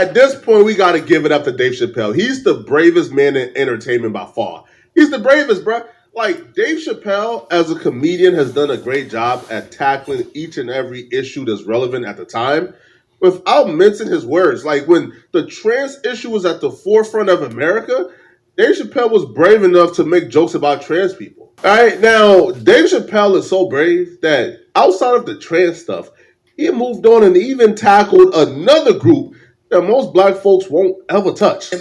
At this point, we got to give it up to Dave Chappelle. He's the bravest man in entertainment by far. He's the bravest, bro. Like, Dave Chappelle, as a comedian, has done a great job at tackling each and every issue that's relevant at the time without mincing his words. Like, when the trans issue was at the forefront of America, Dave Chappelle was brave enough to make jokes about trans people. All right, now, Dave Chappelle is so brave that outside of the trans stuff, he moved on and even tackled another group that most black folks won't ever touch.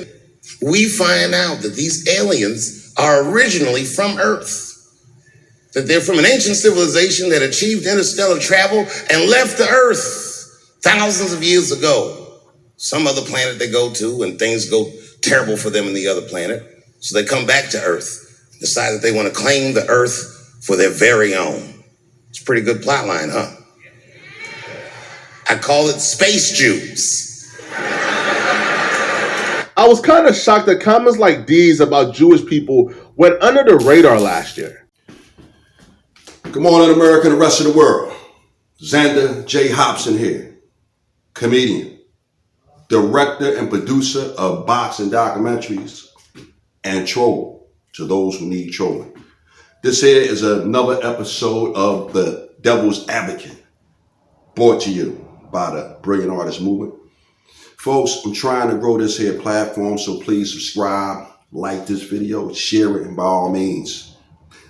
We find out that these aliens are originally from Earth, that they're from an ancient civilization that achieved interstellar travel and left the Earth thousands of years ago. Some other planet they go to, and things go terrible for them in the other planet. So they come back to Earth, decide that they want to claim the Earth for their very own. It's a pretty good plot line, huh? I call it Space Jews. I was kind of shocked that comments like these about Jewish people went under the radar last year. Good morning, America and the rest of the world. Xander J. Hobson here, comedian, director and producer of boxing documentaries, and troll to those who need trolling. This here is another episode of The Devil's Advocate, brought to you by the Brilliant Artist Movement. Folks, I'm trying to grow this here platform, so please subscribe, like this video, share it, and by all means,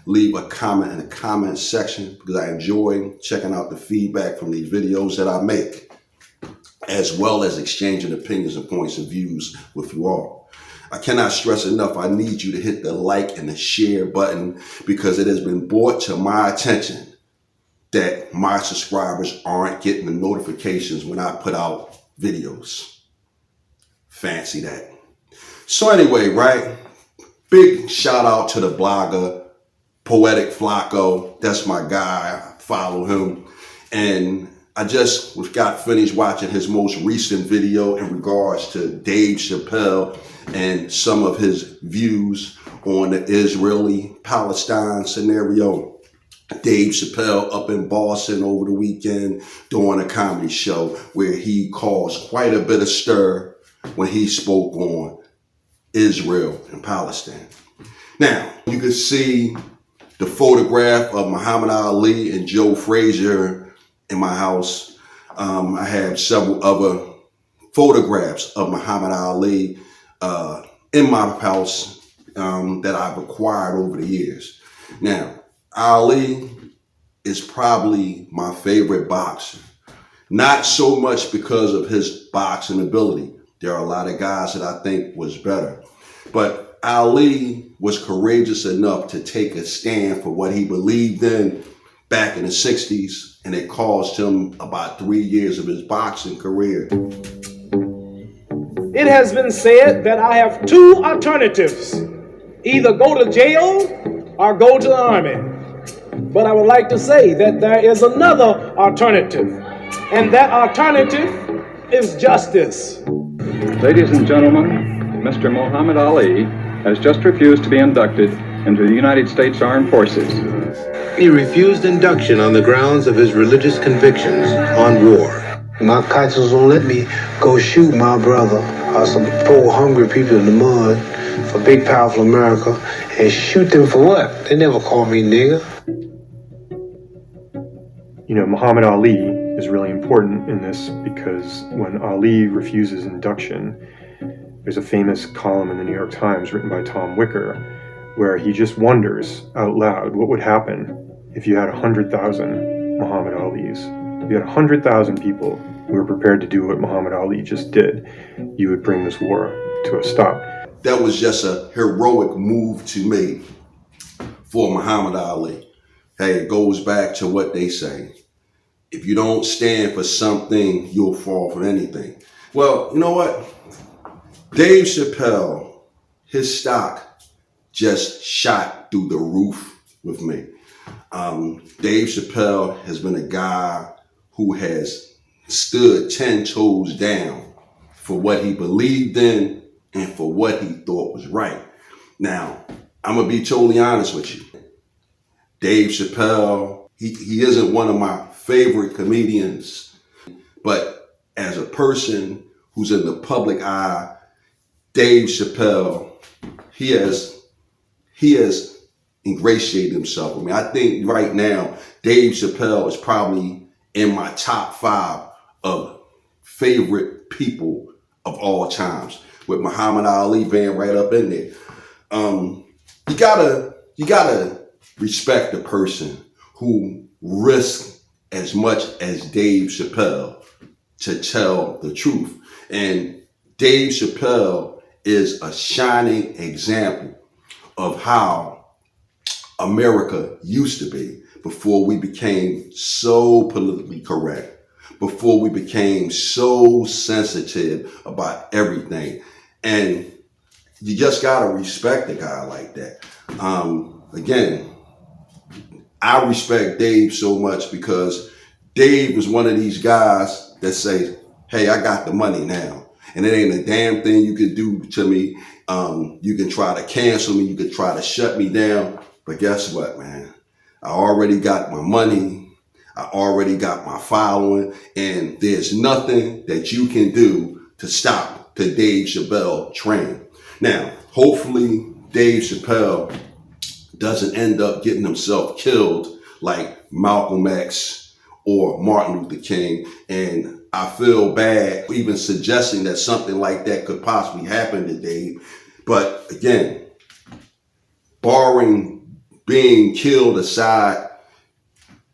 leave a comment in the comment section because I enjoy checking out the feedback from these videos that I make, as well as exchanging opinions and points of views with you all. I cannot stress enough, I need you to hit the like and the share button because it has been brought to my attention that my subscribers aren't getting the notifications when I put out videos. Fancy that. So anyway, right? Big shout out to the blogger, Poetik Flakko. That's my guy. I follow him. And I just got finished watching his most recent video in regards to Dave Chappelle and some of his views on the Israel Palestine scenario. Dave Chappelle up in Boston over the weekend doing a comedy show where he caused quite a bit of stir when he spoke on Israel and Palestine. Now, you can see the photograph of Muhammad Ali and Joe Frazier in my house. I have several other photographs of Muhammad Ali in my house that I've acquired over the years. Now, Ali is probably my favorite boxer. Not so much because of his boxing ability. There are a lot of guys that I think was better. But Ali was courageous enough to take a stand for what he believed in back in the 60s, and it cost him about 3 years of his boxing career. It has been said that I have two alternatives. Either go to jail or go to the army. But I would like to say that there is another alternative, and that alternative is justice. Ladies and gentlemen, Mr. Muhammad Ali has just refused to be inducted into the United States Armed Forces. He refused induction on the grounds of his religious convictions on war. My conscience won't let me go shoot my brother or some poor hungry people in the mud for big powerful America and shoot them for what? They never call me nigger. You know, Muhammad Ali is really important in this because when Ali refuses induction, there's a famous column in the New York Times written by Tom Wicker where he just wonders out loud what would happen if you had 100,000 Muhammad Alis. If you had 100,000 people who were prepared to do what Muhammad Ali just did, you would bring this war to a stop. That was just a heroic move to make for Muhammad Ali. Hey, it goes back to what they say. If you don't stand for something, you'll fall for anything. Well, you know what? Dave Chappelle, his stock just shot through the roof with me. Dave Chappelle has been a guy who has stood 10 toes down for what he believed in and for what he thought was right. Now, I'm going to be totally honest with you. Dave Chappelle, he isn't one of my favorite comedians, but as a person who who's in the public eye. Dave Chapelle, he has ingratiated himself with me. I think right now, Dave Chapelle is probably in my top 5 of favorite people of all times, with Muhammad Ali being right up in there. You gotta respect the person who risks as much as Dave Chapelle to tell the truth. And Dave Chapelle is a shining example of how America used to be before we became so politically correct, before we became so sensitive about everything. And you just gotta respect a guy like that. Again, I respect Dave so much because Dave was one of these guys that say, hey, I got the money now. And it ain't a damn thing you can do to me. You can try to cancel me. You can try to shut me down. But guess what, man? I already got my money. I already got my following. And there's nothing that you can do to stop the Dave Chapelle train. Now, hopefully Dave Chapelle doesn't end up getting himself killed like Malcolm X or Martin Luther King. And I feel bad even suggesting that something like that could possibly happen to Dave. But again, barring being killed aside,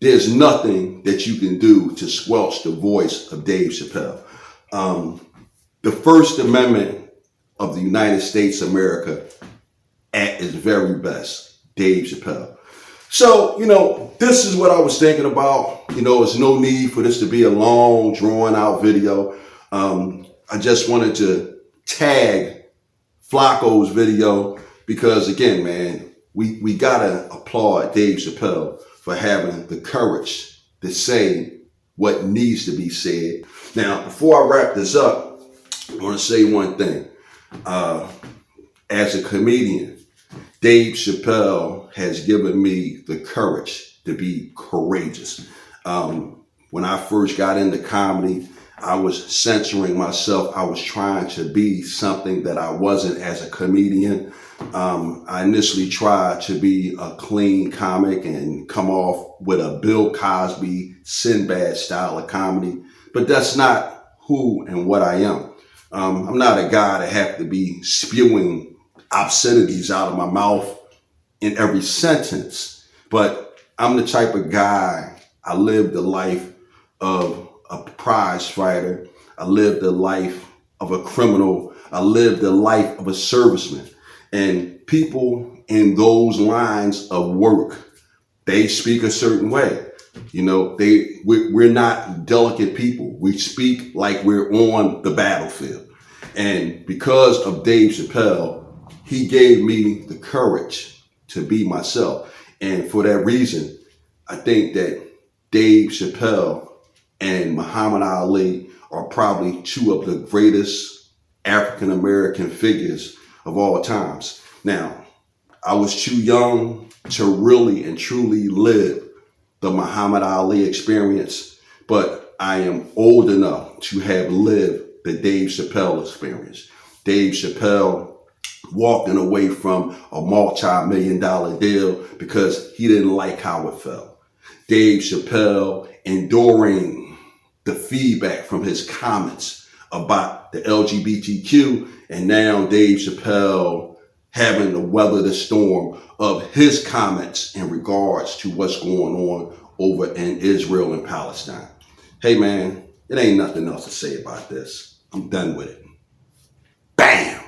there's nothing that you can do to squelch the voice of Dave Chapelle. The First Amendment of the United States of America at its very best, Dave Chapelle. So, this is what I was thinking about. There's no need for this to be a long, drawn-out video. I just wanted to tag Flakko's video because, again, man, we gotta applaud Dave Chapelle for having the courage to say what needs to be said. Now, before I wrap this up, I want to say one thing. As a comedian, Dave Chapelle has given me the courage to be courageous. When I first got into comedy, I was censoring myself. I was trying to be something that I wasn't as a comedian. I initially tried to be a clean comic and come off with a Bill Cosby, Sinbad style of comedy, but that's not who and what I am. I'm not a guy that have to be spewing obscenities out of my mouth in every sentence, but I'm the type of guy, I live the life of a prize fighter. I live the life of a criminal. I live the life of a serviceman. And people in those lines of work, they speak a certain way. We're not delicate people. We speak like we're on the battlefield. And because of Dave Chapelle, he gave me the courage to be myself. And for that reason, I think that Dave Chapelle and Muhammad Ali are probably 2 of the greatest African-American figures of all times. Now, I was too young to really and truly live the Muhammad Ali experience, but I am old enough to have lived the Dave Chapelle experience. Dave Chapelle walking away from a multi-million-dollar deal because he didn't like how it felt. Dave Chapelle enduring the feedback from his comments about the LGBTQ, and now Dave Chapelle having to weather the storm of his comments in regards to what's going on over in Israel and Palestine. Hey man, it ain't nothing else to say about this. I'm done with it. BAM!